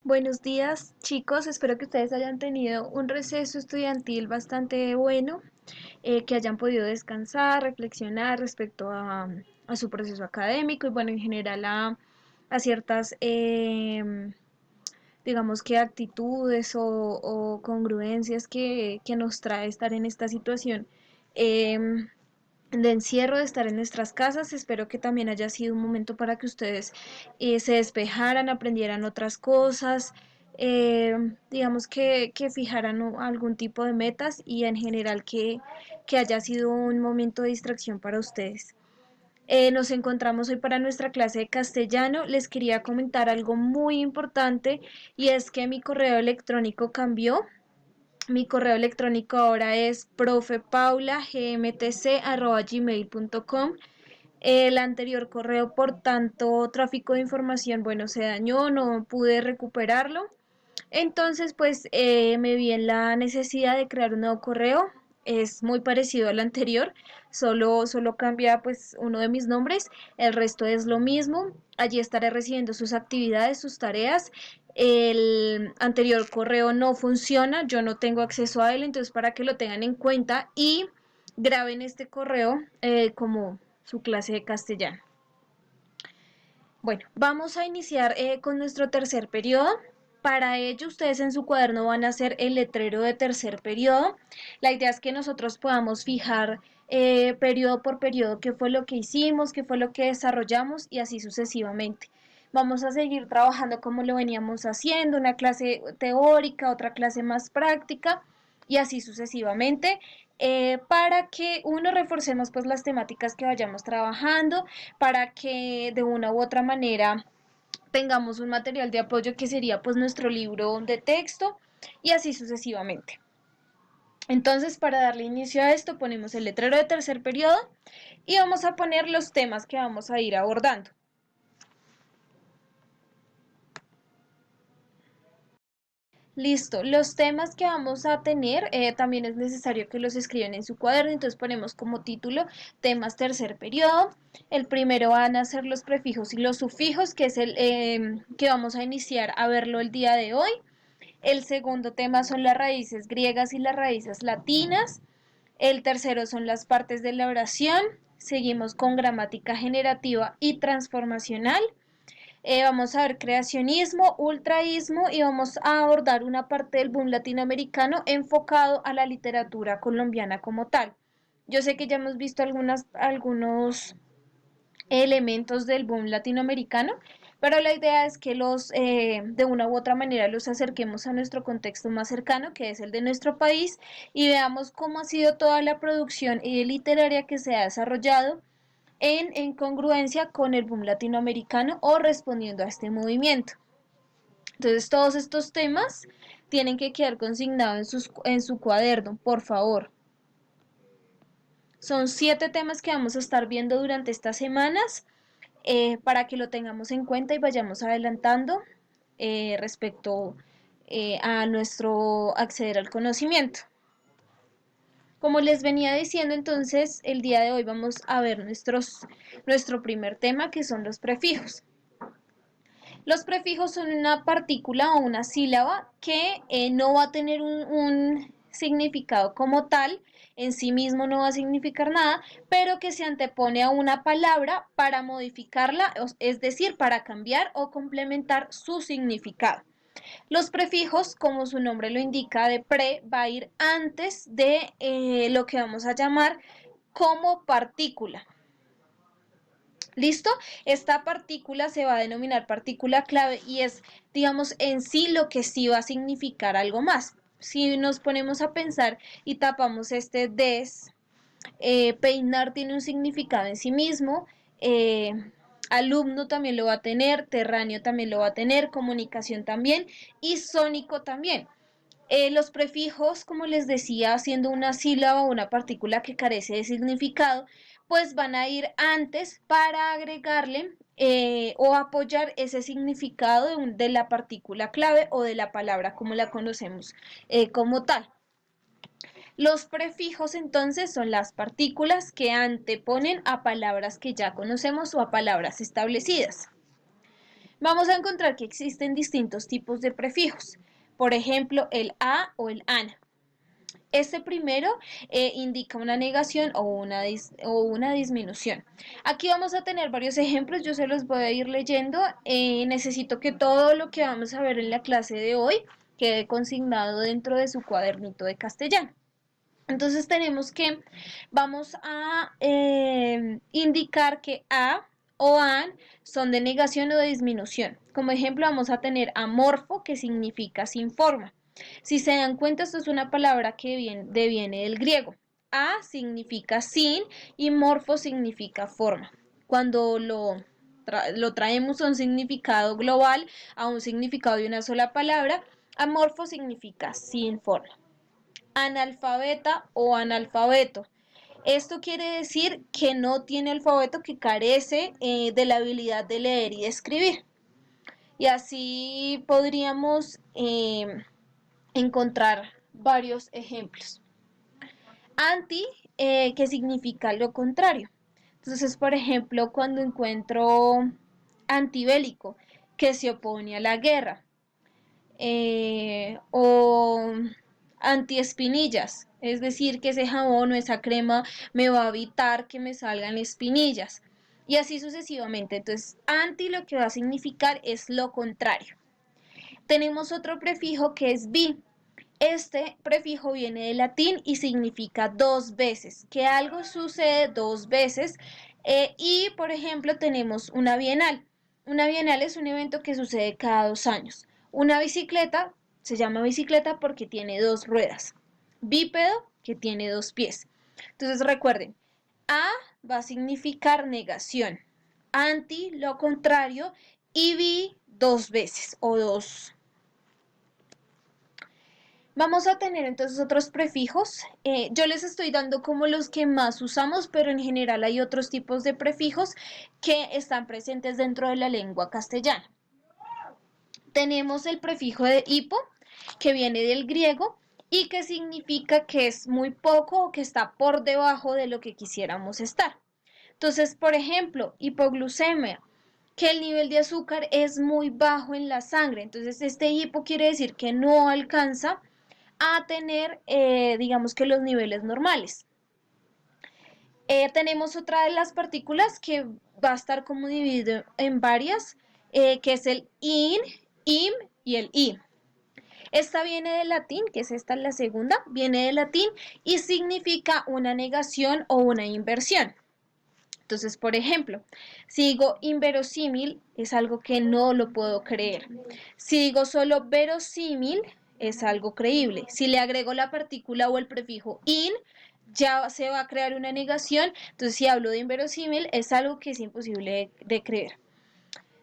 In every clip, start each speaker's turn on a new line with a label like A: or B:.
A: Buenos días, chicos. Espero que ustedes hayan tenido un receso estudiantil bastante bueno, que hayan podido descansar, reflexionar respecto a su proceso académico y, bueno, en general a ciertas, digamos que actitudes o congruencias que nos trae estar en esta situación. em, de encierro, de estar en nuestras casas. Espero que también haya sido un momento para que ustedes se despejaran, aprendieran otras cosas, digamos que fijaran algún tipo de metas y en general que haya sido un momento de distracción para ustedes. Nos encontramos hoy para nuestra clase de castellano. Les quería comentar algo muy importante y es que mi correo electrónico cambió. Mi correo electrónico ahora es profepaulagmtc@gmail.com. El anterior correo, por tanto tráfico de información, bueno, se dañó, no pude recuperarlo. Entonces, pues me vi en la necesidad de crear un nuevo correo. Es muy parecido al anterior, solo cambia pues uno de mis nombres, el resto es lo mismo. Allí estaré recibiendo sus actividades, sus tareas. El anterior correo no funciona, yo no tengo acceso a él, entonces para que lo tengan en cuenta y graben este correo como su clase de castellano. Bueno, vamos a iniciar con nuestro tercer periodo. Para ello, ustedes en su cuaderno van a hacer el letrero de tercer periodo. La idea es que nosotros podamos fijar periodo por periodo qué fue lo que hicimos, qué fue lo que desarrollamos y así sucesivamente. Vamos a seguir trabajando como lo veníamos haciendo, una clase teórica, otra clase más práctica y así sucesivamente, para que uno reforcemos pues las temáticas que vayamos trabajando, para que de una u otra manera tengamos un material de apoyo que sería pues nuestro libro de texto y así sucesivamente. Entonces, para darle inicio a esto, ponemos el letrero de tercer periodo y vamos a poner los temas que vamos a ir abordando. Listo, los temas que vamos a tener también es necesario que los escriban en su cuaderno, entonces ponemos como título temas tercer periodo. El primero van a ser los prefijos y los sufijos, que es el que vamos a iniciar a verlo el día de hoy. El segundo tema son las raíces griegas y las raíces latinas. El tercero son las partes de la oración. Seguimos con gramática generativa y transformacional. Vamos a ver creacionismo, ultraísmo y vamos a abordar una parte del boom latinoamericano enfocado a la literatura colombiana como tal. Yo sé que ya hemos visto algunos elementos del boom latinoamericano, pero la idea es que los de una u otra manera los acerquemos a nuestro contexto más cercano, que es el de nuestro país, y veamos cómo ha sido toda la producción literaria que se ha desarrollado en congruencia con el boom latinoamericano o respondiendo a este movimiento. Entonces, todos estos temas tienen que quedar consignados en su cuaderno, por favor. Son 7 temas que vamos a estar viendo durante estas semanas, para que lo tengamos en cuenta y vayamos adelantando respecto a nuestro acceder al conocimiento. Como les venía diciendo, entonces el día de hoy vamos a ver nuestro primer tema, que son los prefijos. Los prefijos son una partícula o una sílaba que no va a tener un significado como tal, en sí mismo no va a significar nada, pero que se antepone a una palabra para modificarla, es decir, para cambiar o complementar su significado. Los prefijos, como su nombre lo indica, de pre, va a ir antes de lo que vamos a llamar como partícula. ¿Listo? Esta partícula se va a denominar partícula clave y es, digamos, en sí lo que sí va a significar algo más. Si nos ponemos a pensar y tapamos este des, peinar tiene un significado en sí mismo, alumno también lo va a tener, terráneo también lo va a tener, comunicación también y sónico también. Los prefijos, como les decía, siendo una sílaba o una partícula que carece de significado, pues van a ir antes para agregarle o apoyar ese significado de la partícula clave o de la palabra como la conocemos como tal. Los prefijos entonces son las partículas que anteponen a palabras que ya conocemos o a palabras establecidas. Vamos a encontrar que existen distintos tipos de prefijos. Por ejemplo, el a o el an. Este primero indica una negación o una disminución. Aquí vamos a tener varios ejemplos, yo se los voy a ir leyendo. Necesito que todo lo que vamos a ver en la clase de hoy quede consignado dentro de su cuadernito de castellano. Entonces tenemos que, vamos a indicar que a o an son de negación o de disminución. Como ejemplo vamos a tener amorfo, que significa sin forma. Si se dan cuenta, esto es una palabra que deviene del griego. A significa sin y morfo significa forma. Cuando lo traemos a un significado global, a un significado de una sola palabra, amorfo significa sin forma. Analfabeta o analfabeto. Esto quiere decir que no tiene alfabeto, que carece de la habilidad de leer y de escribir. Y así podríamos encontrar varios ejemplos. Anti, que significa lo contrario. Entonces, por ejemplo, cuando encuentro antibélico, que se opone a la guerra, o antiespinillas, es decir, que ese jabón o esa crema me va a evitar que me salgan espinillas. Y así sucesivamente. Entonces, anti lo que va a significar es lo contrario. Tenemos otro prefijo que es bi. Este prefijo viene del latín y significa dos veces, que algo sucede dos veces. Y, por ejemplo, tenemos una bienal. Una bienal es un evento que sucede cada 2 años. Una bicicleta se llama bicicleta porque tiene dos ruedas. Bípedo, que tiene dos pies. Entonces recuerden, a va a significar negación, anti lo contrario y bi dos veces o dos. Vamos a tener entonces otros prefijos. Yo les estoy dando como los que más usamos, pero en general hay otros tipos de prefijos que están presentes dentro de la lengua castellana. Tenemos el prefijo de hipo, que viene del griego y que significa que es muy poco o que está por debajo de lo que quisiéramos estar. Entonces, por ejemplo, hipoglucemia, que el nivel de azúcar es muy bajo en la sangre. Entonces, este hipo quiere decir que no alcanza a tener, digamos que los niveles normales. Tenemos otra de las partículas que va a estar como dividido en varias, que es el in, im y el i. Esta viene del latín, que es esta la segunda, viene del latín y significa una negación o una inversión. Entonces, por ejemplo, si digo inverosímil, es algo que no lo puedo creer. Si digo solo verosímil, es algo creíble. Si le agrego la partícula o el prefijo in, ya se va a crear una negación. Entonces, si hablo de inverosímil, es algo que es imposible de creer.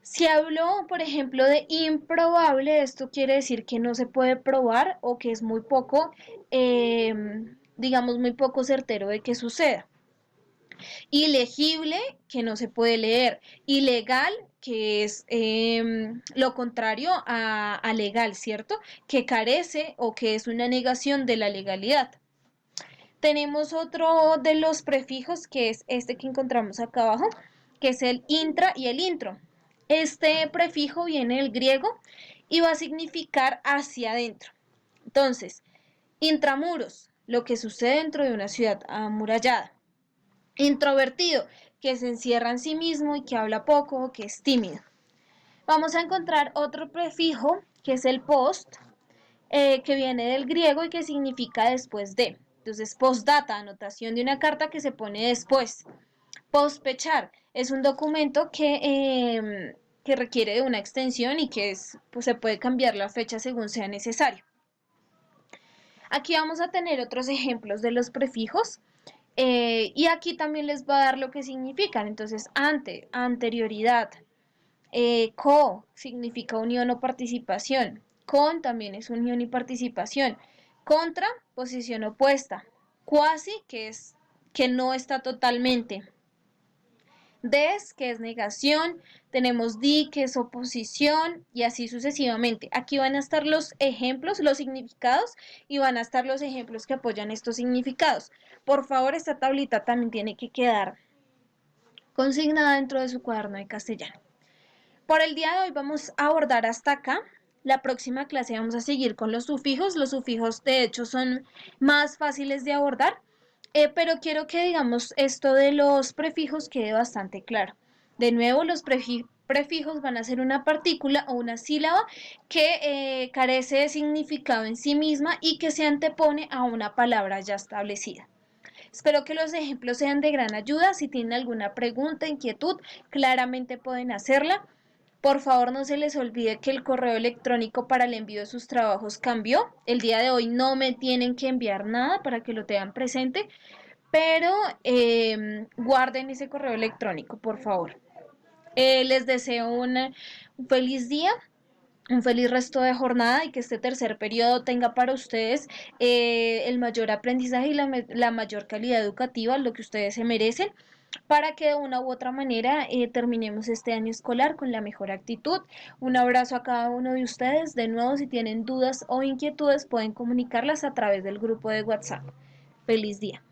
A: Si hablo, por ejemplo, de improbable, esto quiere decir que no se puede probar o que es muy poco, digamos, muy poco certero de que suceda. Ilegible, que no se puede leer. Ilegal, que es lo contrario a legal, ¿cierto? Que carece o que es una negación de la legalidad. Tenemos otro de los prefijos, que es este que encontramos acá abajo, que es el intra y el intro. Este prefijo viene del griego y va a significar hacia adentro. Entonces, intramuros, lo que sucede dentro de una ciudad amurallada. Introvertido, que se encierra en sí mismo y que habla poco, que es tímido. Vamos a encontrar otro prefijo, que es el post, que viene del griego y que significa después de. Entonces, postdata, anotación de una carta que se pone después. Pospechar es un documento que requiere de una extensión y que pues, se puede cambiar la fecha según sea necesario. Aquí vamos a tener otros ejemplos de los prefijos. Y aquí también les va a dar lo que significan. Entonces, ante, anterioridad. Co significa unión o participación. Con también es unión y participación. Contra, posición opuesta. Quasi, que es que no está totalmente. Des, que es negación. Tenemos di, que es oposición, y así sucesivamente. Aquí van a estar los ejemplos, los significados, y van a estar los ejemplos que apoyan estos significados. Por favor, esta tablita también tiene que quedar consignada dentro de su cuaderno de castellano. Por el día de hoy vamos a abordar hasta acá. La próxima clase vamos a seguir con los sufijos. Los sufijos de hecho son más fáciles de abordar, pero quiero que digamos esto de los prefijos quede bastante claro. De nuevo, los prefijos van a ser una partícula o una sílaba que carece de significado en sí misma y que se antepone a una palabra ya establecida. Espero que los ejemplos sean de gran ayuda. Si tienen alguna pregunta, inquietud, claramente pueden hacerla. Por favor, no se les olvide que el correo electrónico para el envío de sus trabajos cambió. El día de hoy no me tienen que enviar nada para que lo tengan presente, pero guarden ese correo electrónico, por favor. Les deseo un feliz día, un feliz resto de jornada y que este tercer periodo tenga para ustedes el mayor aprendizaje y la mayor calidad educativa, lo que ustedes se merecen, para que de una u otra manera terminemos este año escolar con la mejor actitud. Un abrazo a cada uno de ustedes. De nuevo, si tienen dudas o inquietudes, pueden comunicarlas a través del grupo de WhatsApp. Feliz día.